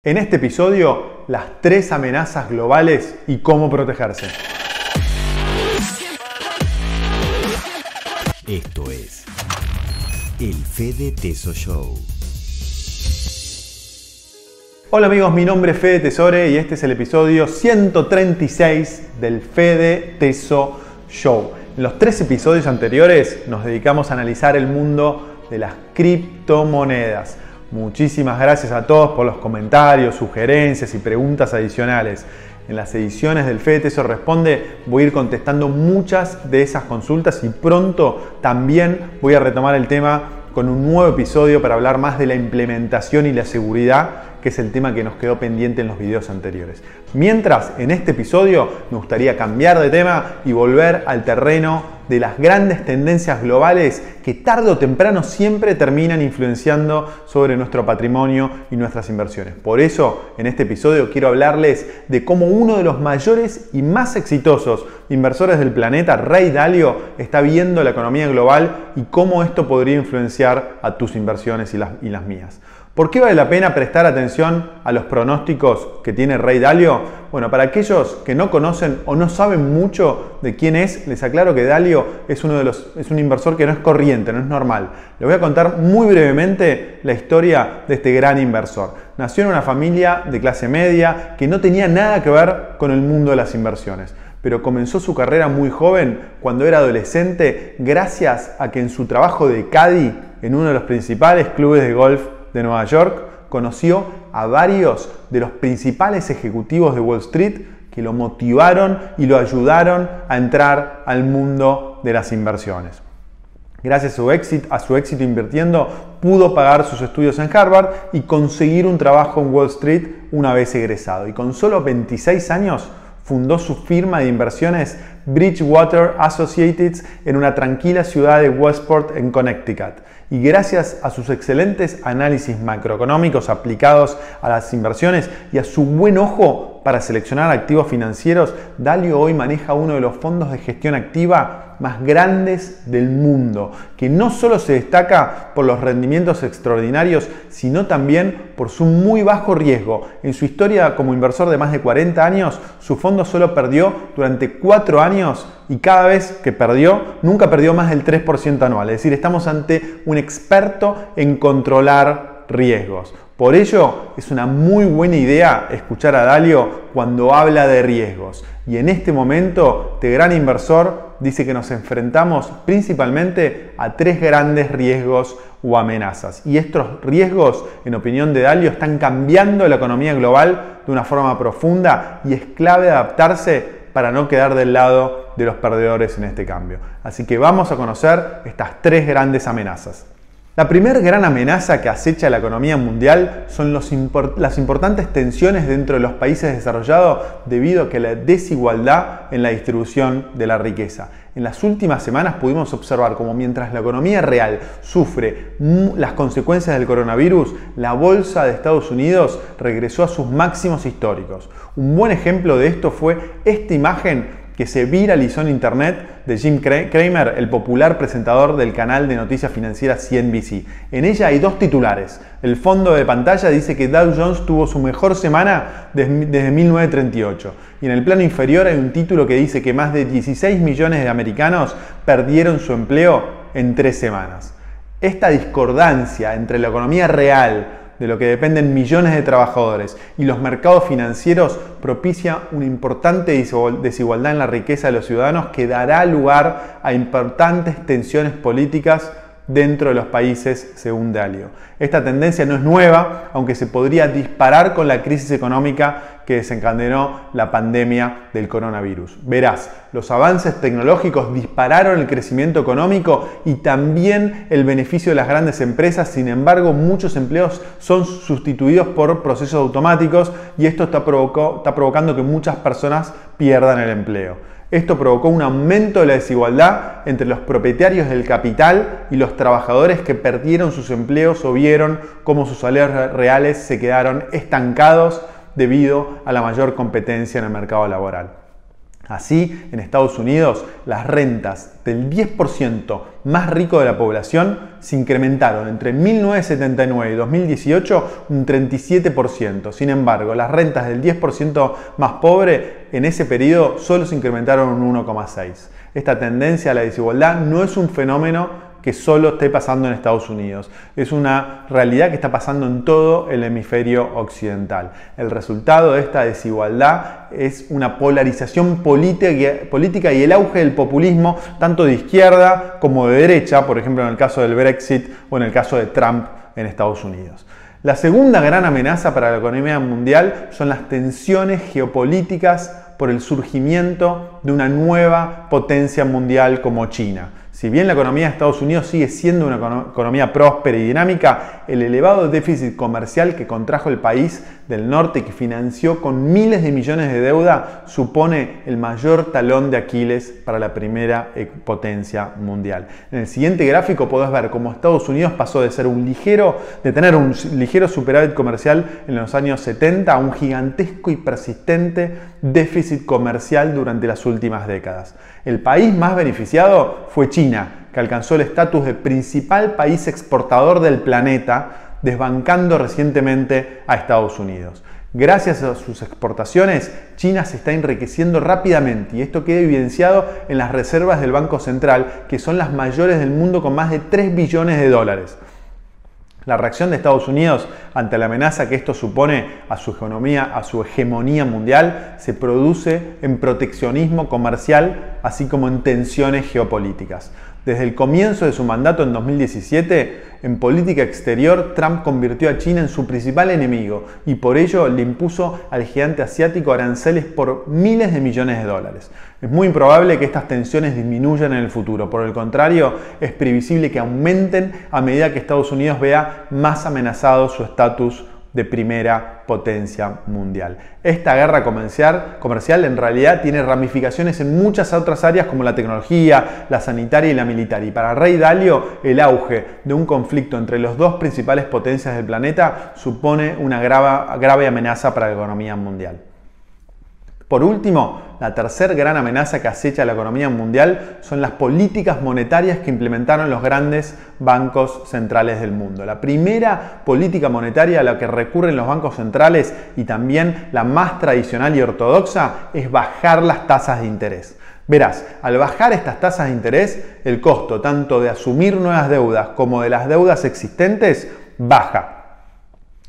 En este episodio, las 3 amenazas globales y cómo protegerse. Esto es el Fede Teso Show. Hola amigos, mi nombre es Fede Tesore y este es el episodio 136 del Fede Teso Show. En los 3 episodios anteriores nos dedicamos a analizar el mundo de las criptomonedas. Muchísimas gracias a todos por los comentarios, sugerencias y preguntas adicionales. En las ediciones del Fede Teso Responde voy a ir contestando muchas de esas consultas y pronto también voy a retomar el tema con un nuevo episodio para hablar más de la implementación y la seguridad, que es el tema que nos quedó pendiente en los videos anteriores. Mientras, en este episodio me gustaría cambiar de tema y volver al terreno de las grandes tendencias globales que tarde o temprano siempre terminan influenciando sobre nuestro patrimonio y nuestras inversiones. Por eso, en este episodio quiero hablarles de cómo uno de los mayores y más exitosos inversores del planeta, Ray Dalio, está viendo la economía global y cómo esto podría influenciar a tus inversiones y las mías. ¿Por qué vale la pena prestar atención a los pronósticos que tiene Ray Dalio? Bueno, para aquellos que no conocen o no saben mucho de quién es, les aclaro que Dalio es un inversor que no es corriente, no es normal. Les voy a contar muy brevemente la historia de este gran inversor. Nació en una familia de clase media que no tenía nada que ver con el mundo de las inversiones, pero comenzó su carrera muy joven, cuando era adolescente, gracias a que en su trabajo de caddy en uno de los principales clubes de golf de Nueva York, conoció a varios de los principales ejecutivos de Wall Street que lo motivaron y lo ayudaron a entrar al mundo de las inversiones. Gracias a su éxito invirtiendo, pudo pagar sus estudios en Harvard y conseguir un trabajo en Wall Street una vez egresado. Y con solo 26 años fundó su firma de inversiones Bridgewater Associates en una tranquila ciudad de Westport, en Connecticut. Y gracias a sus excelentes análisis macroeconómicos aplicados a las inversiones y a su buen ojo para seleccionar activos financieros, Dalio hoy maneja uno de los fondos de gestión activa más grandes del mundo, que no solo se destaca por los rendimientos extraordinarios, sino también por su muy bajo riesgo. En su historia como inversor de más de 40 años, su fondo solo perdió durante 4 años y cada vez que perdió, nunca perdió más del 3% anual. Es decir, estamos ante un experto en controlar riesgos. Por ello, es una muy buena idea escuchar a Dalio cuando habla de riesgos. Y en este momento, este gran inversor dice que nos enfrentamos principalmente a 3 grandes riesgos o amenazas. Y estos riesgos, en opinión de Dalio, están cambiando la economía global de una forma profunda y es clave adaptarse para no quedar del lado de los perdedores en este cambio. Así que vamos a conocer estas 3 grandes amenazas. La primera gran amenaza que acecha la economía mundial son las importantes tensiones dentro de los países desarrollados debido a que la desigualdad en la distribución de la riqueza. En las últimas semanas pudimos observar cómo mientras la economía real sufre las consecuencias del coronavirus, la bolsa de Estados Unidos regresó a sus máximos históricos. Un buen ejemplo de esto fue esta imagen que se viralizó en internet de Jim Cramer, el popular presentador del canal de noticias financieras CNBC. En ella hay 2 titulares. El fondo de pantalla dice que Dow Jones tuvo su mejor semana desde 1938. Y en el plano inferior hay un título que dice que más de 16 millones de americanos perdieron su empleo en 3 semanas. Esta discordancia entre la economía real, de lo que dependen millones de trabajadores, y los mercados financieros propicia una importante desigualdad en la riqueza de los ciudadanos que dará lugar a importantes tensiones políticas dentro de los países, según Dalio. Esta tendencia no es nueva, aunque se podría disparar con la crisis económica que desencadenó la pandemia del coronavirus. Verás, los avances tecnológicos dispararon el crecimiento económico y también el beneficio de las grandes empresas. Sin embargo, muchos empleos son sustituidos por procesos automáticos y esto está provocando que muchas personas pierdan el empleo. Esto provocó un aumento de la desigualdad entre los propietarios del capital y los trabajadores que perdieron sus empleos o vieron cómo sus salarios reales se quedaron estancados debido a la mayor competencia en el mercado laboral. Así, en Estados Unidos, las rentas del 10% más rico de la población se incrementaron entre 1979 y 2018 un 37%. Sin embargo, las rentas del 10% más pobre en ese periodo solo se incrementaron un 1,6%. Esta tendencia a la desigualdad no es un fenómeno que solo esté pasando en Estados Unidos. Es una realidad que está pasando en todo el hemisferio occidental. El resultado de esta desigualdad es una polarización política y el auge del populismo, tanto de izquierda como de derecha, por ejemplo en el caso del Brexit o en el caso de Trump en Estados Unidos. La segunda gran amenaza para la economía mundial son las tensiones geopolíticas por el surgimiento de una nueva potencia mundial como China. Si bien la economía de Estados Unidos sigue siendo una economía próspera y dinámica, el elevado déficit comercial que contrajo el país del norte y que financió con miles de millones de deuda supone el mayor talón de Aquiles para la primera potencia mundial. En el siguiente gráfico podés ver cómo Estados Unidos pasó de tener un ligero superávit comercial en los años 70 a un gigantesco y persistente déficit comercial durante las últimas décadas. El país más beneficiado fue China, que alcanzó el estatus de principal país exportador del planeta, desbancando recientemente a Estados Unidos. Gracias a sus exportaciones, China se está enriqueciendo rápidamente y esto queda evidenciado en las reservas del Banco Central, que son las mayores del mundo con más de 3 billones de dólares. La reacción de Estados Unidos ante la amenaza que esto supone a su economía, a su hegemonía mundial, se produce en proteccionismo comercial, así como en tensiones geopolíticas. Desde el comienzo de su mandato en 2017, en política exterior, Trump convirtió a China en su principal enemigo y por ello le impuso al gigante asiático aranceles por miles de millones de dólares. Es muy improbable que estas tensiones disminuyan en el futuro. Por el contrario, es previsible que aumenten a medida que Estados Unidos vea más amenazado su estatus de primera potencia mundial. Esta guerra comercial en realidad tiene ramificaciones en muchas otras áreas como la tecnología, la sanitaria y la militar. Y para Ray Dalio, el auge de un conflicto entre las dos principales potencias del planeta supone una grave amenaza para la economía mundial. Por último, la tercera gran amenaza que acecha a la economía mundial son las políticas monetarias que implementaron los grandes bancos centrales del mundo. La primera política monetaria a la que recurren los bancos centrales y también la más tradicional y ortodoxa es bajar las tasas de interés. Verás, al bajar estas tasas de interés, el costo tanto de asumir nuevas deudas como de las deudas existentes baja.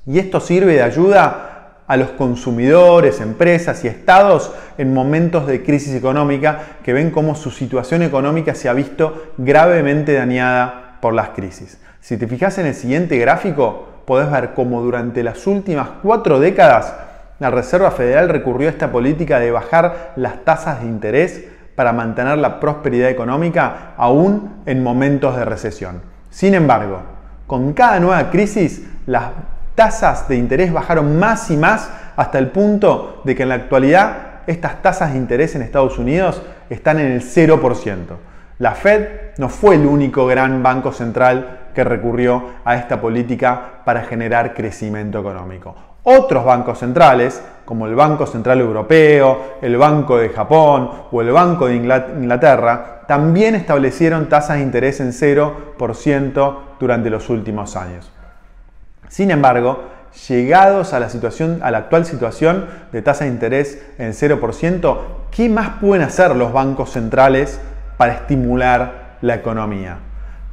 Y esto sirve de ayuda a los consumidores, empresas y estados en momentos de crisis económica que ven cómo su situación económica se ha visto gravemente dañada por las crisis. Si te fijas en el siguiente gráfico, podés ver cómo durante las últimas 4 décadas la Reserva Federal recurrió a esta política de bajar las tasas de interés para mantener la prosperidad económica aún en momentos de recesión. Sin embargo, con cada nueva crisis, las tasas de interés bajaron más y más hasta el punto de que en la actualidad estas tasas de interés en Estados Unidos están en el 0%. La Fed no fue el único gran banco central que recurrió a esta política para generar crecimiento económico. Otros bancos centrales, como el Banco Central Europeo, el Banco de Japón o el Banco de Inglaterra, también establecieron tasas de interés en 0% durante los últimos años. Sin embargo, llegados a la actual situación de tasa de interés en 0%, ¿qué más pueden hacer los bancos centrales para estimular la economía?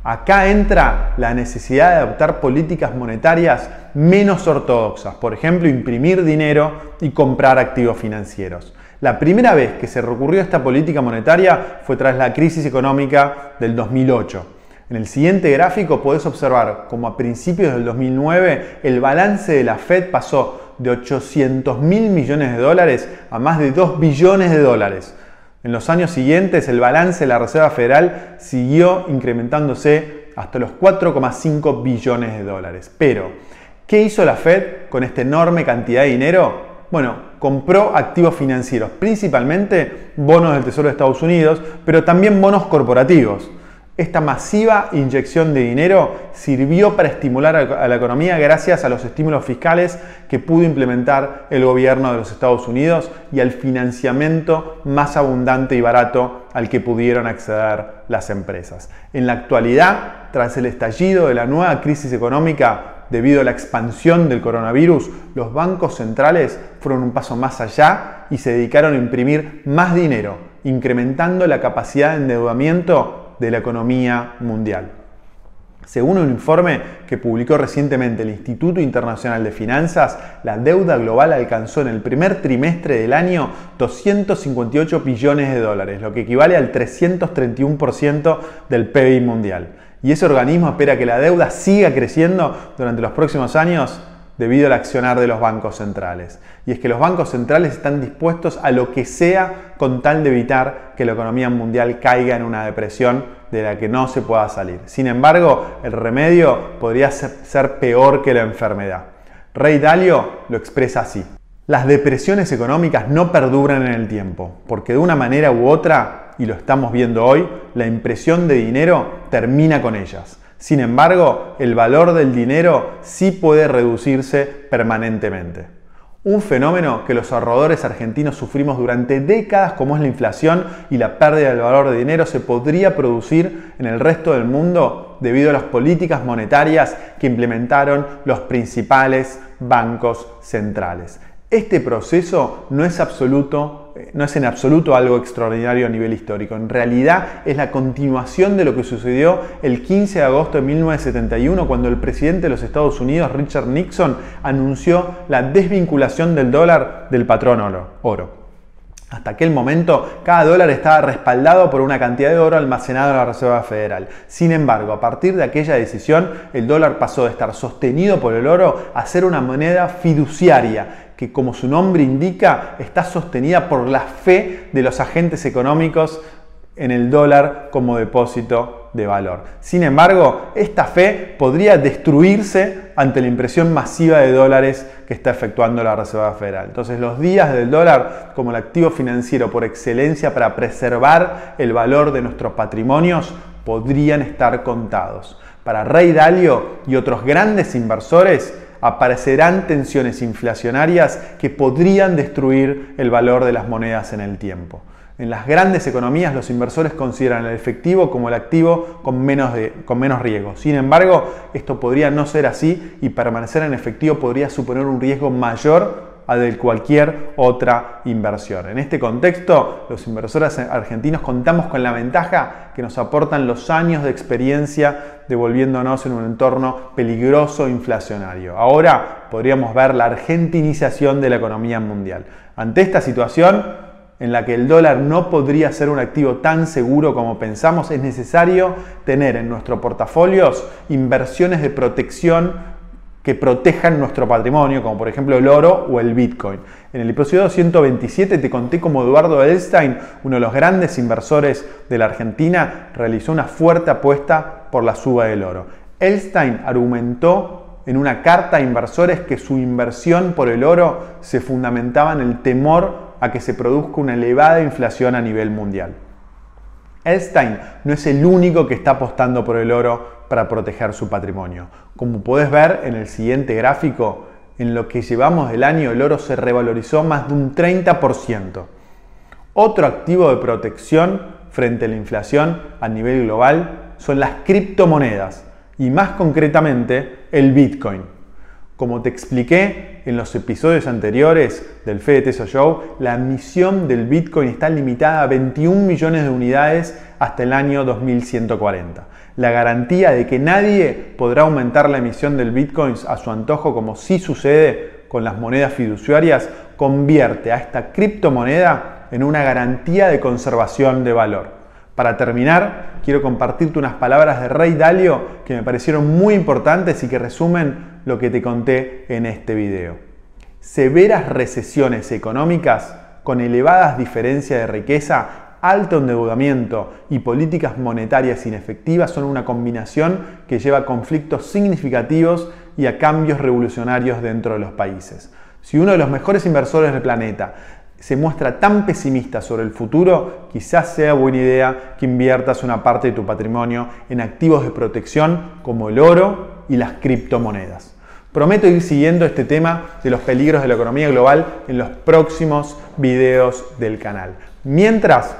Acá entra la necesidad de adoptar políticas monetarias menos ortodoxas, por ejemplo, imprimir dinero y comprar activos financieros. La primera vez que se recurrió a esta política monetaria fue tras la crisis económica del 2008. En el siguiente gráfico podés observar cómo a principios del 2009 el balance de la Fed pasó de 800.000 millones de dólares a más de 2 billones de dólares. En los años siguientes el balance de la Reserva Federal siguió incrementándose hasta los 4,5 billones de dólares. Pero, ¿qué hizo la Fed con esta enorme cantidad de dinero? Bueno, compró activos financieros, principalmente bonos del Tesoro de Estados Unidos, pero también bonos corporativos. Esta masiva inyección de dinero sirvió para estimular a la economía gracias a los estímulos fiscales que pudo implementar el gobierno de los Estados Unidos y al financiamiento más abundante y barato al que pudieron acceder las empresas. En la actualidad, tras el estallido de la nueva crisis económica debido a la expansión del coronavirus, los bancos centrales fueron un paso más allá y se dedicaron a imprimir más dinero, incrementando la capacidad de endeudamiento de la economía mundial. Según un informe que publicó recientemente el Instituto Internacional de Finanzas, la deuda global alcanzó en el primer trimestre del año 258 billones de dólares, lo que equivale al 331% del PIB mundial. Y ese organismo espera que la deuda siga creciendo durante los próximos años debido al accionar de los bancos centrales. Y es que los bancos centrales están dispuestos a lo que sea con tal de evitar que la economía mundial caiga en una depresión de la que no se pueda salir. Sin embargo, el remedio podría ser peor que la enfermedad. Ray Dalio lo expresa así: las depresiones económicas no perduran en el tiempo, porque de una manera u otra, y lo estamos viendo hoy, la impresión de dinero termina con ellas. Sin embargo, el valor del dinero sí puede reducirse permanentemente. Un fenómeno que los ahorradores argentinos sufrimos durante décadas, como es la inflación y la pérdida del valor de dinero, se podría producir en el resto del mundo debido a las políticas monetarias que implementaron los principales bancos centrales. Este proceso no es en absoluto algo extraordinario a nivel histórico. En realidad es la continuación de lo que sucedió el 15 de agosto de 1971, cuando el presidente de los Estados Unidos, Richard Nixon, anunció la desvinculación del dólar del patrón oro. Hasta aquel momento, cada dólar estaba respaldado por una cantidad de oro almacenado en la Reserva Federal. Sin embargo, a partir de aquella decisión, el dólar pasó de estar sostenido por el oro a ser una moneda fiduciaria, que, como su nombre indica, está sostenida por la fe de los agentes económicos en el dólar como depósito de valor. Sin embargo, esta fe podría destruirse ante la impresión masiva de dólares que está efectuando la Reserva Federal. Entonces, los días del dólar como el activo financiero por excelencia para preservar el valor de nuestros patrimonios podrían estar contados. Para Ray Dalio y otros grandes inversores, aparecerán tensiones inflacionarias que podrían destruir el valor de las monedas en el tiempo. En las grandes economías, los inversores consideran el efectivo como el activo con menos riesgo. Sin embargo, esto podría no ser así y permanecer en efectivo podría suponer un riesgo mayor al de cualquier otra inversión. En este contexto, los inversores argentinos contamos con la ventaja que nos aportan los años de experiencia devolviéndonos en un entorno peligroso e inflacionario. Ahora podríamos ver la argentinización de la economía mundial. Ante esta situación, en la que el dólar no podría ser un activo tan seguro como pensamos, es necesario tener en nuestros portafolios inversiones de protección que protejan nuestro patrimonio, como por ejemplo el oro o el Bitcoin. En el episodio 127 te conté cómo Eduardo Edelstein, uno de los grandes inversores de la Argentina, realizó una fuerte apuesta por la suba del oro. Edelstein argumentó en una carta a inversores que su inversión por el oro se fundamentaba en el temor a que se produzca una elevada inflación a nivel mundial. Edelstein no es el único que está apostando por el oro para proteger su patrimonio. Como puedes ver en el siguiente gráfico, en lo que llevamos del año el oro se revalorizó más de un 30%. Otro activo de protección frente a la inflación a nivel global son las criptomonedas y más concretamente el Bitcoin. Como te expliqué en los episodios anteriores del Fede Teso Show, la emisión del Bitcoin está limitada a 21 millones de unidades hasta el año 2140. La garantía de que nadie podrá aumentar la emisión del Bitcoin a su antojo, como sí sucede con las monedas fiduciarias, convierte a esta criptomoneda en una garantía de conservación de valor. Para terminar, quiero compartirte unas palabras de Ray Dalio que me parecieron muy importantes y que resumen lo que te conté en este video. Severas recesiones económicas con elevadas diferencias de riqueza, alto endeudamiento y políticas monetarias inefectivas son una combinación que lleva a conflictos significativos y a cambios revolucionarios dentro de los países. Si uno de los mejores inversores del planeta se muestra tan pesimista sobre el futuro, quizás sea buena idea que inviertas una parte de tu patrimonio en activos de protección como el oro y las criptomonedas. Prometo ir siguiendo este tema de los peligros de la economía global en los próximos videos del canal. Mientras,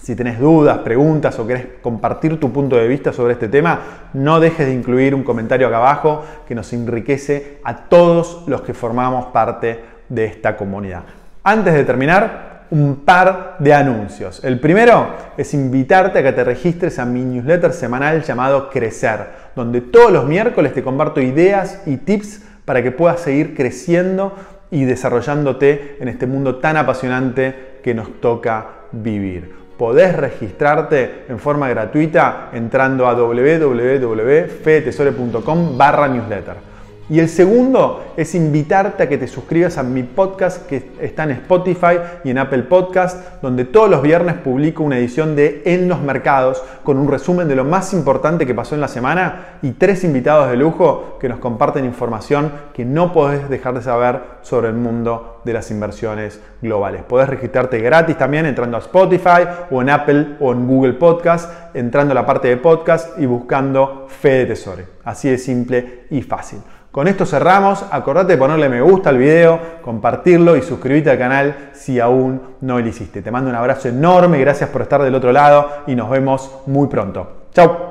si tenés dudas, preguntas o querés compartir tu punto de vista sobre este tema, no dejes de incluir un comentario acá abajo que nos enriquece a todos los que formamos parte de esta comunidad. Antes de terminar, un par de anuncios. El primero es invitarte a que te registres a mi newsletter semanal llamado Crecer, donde todos los miércoles te comparto ideas y tips para que puedas seguir creciendo y desarrollándote en este mundo tan apasionante que nos toca vivir. Podés registrarte en forma gratuita entrando a www.fedetesore.com/newsletter. Y el segundo es invitarte a que te suscribas a mi podcast que está en Spotify y en Apple Podcast, donde todos los viernes publico una edición de En los Mercados con un resumen de lo más importante que pasó en la semana y 3 invitados de lujo que nos comparten información que no podés dejar de saber sobre el mundo de las inversiones globales. Podés registrarte gratis también entrando a Spotify o en Apple o en Google Podcast, entrando a la parte de podcast y buscando Fede Tesore. Así de simple y fácil. Con esto cerramos. Acordate de ponerle me gusta al video, compartirlo y suscribirte al canal si aún no lo hiciste. Te mando un abrazo enorme, gracias por estar del otro lado y nos vemos muy pronto. Chau.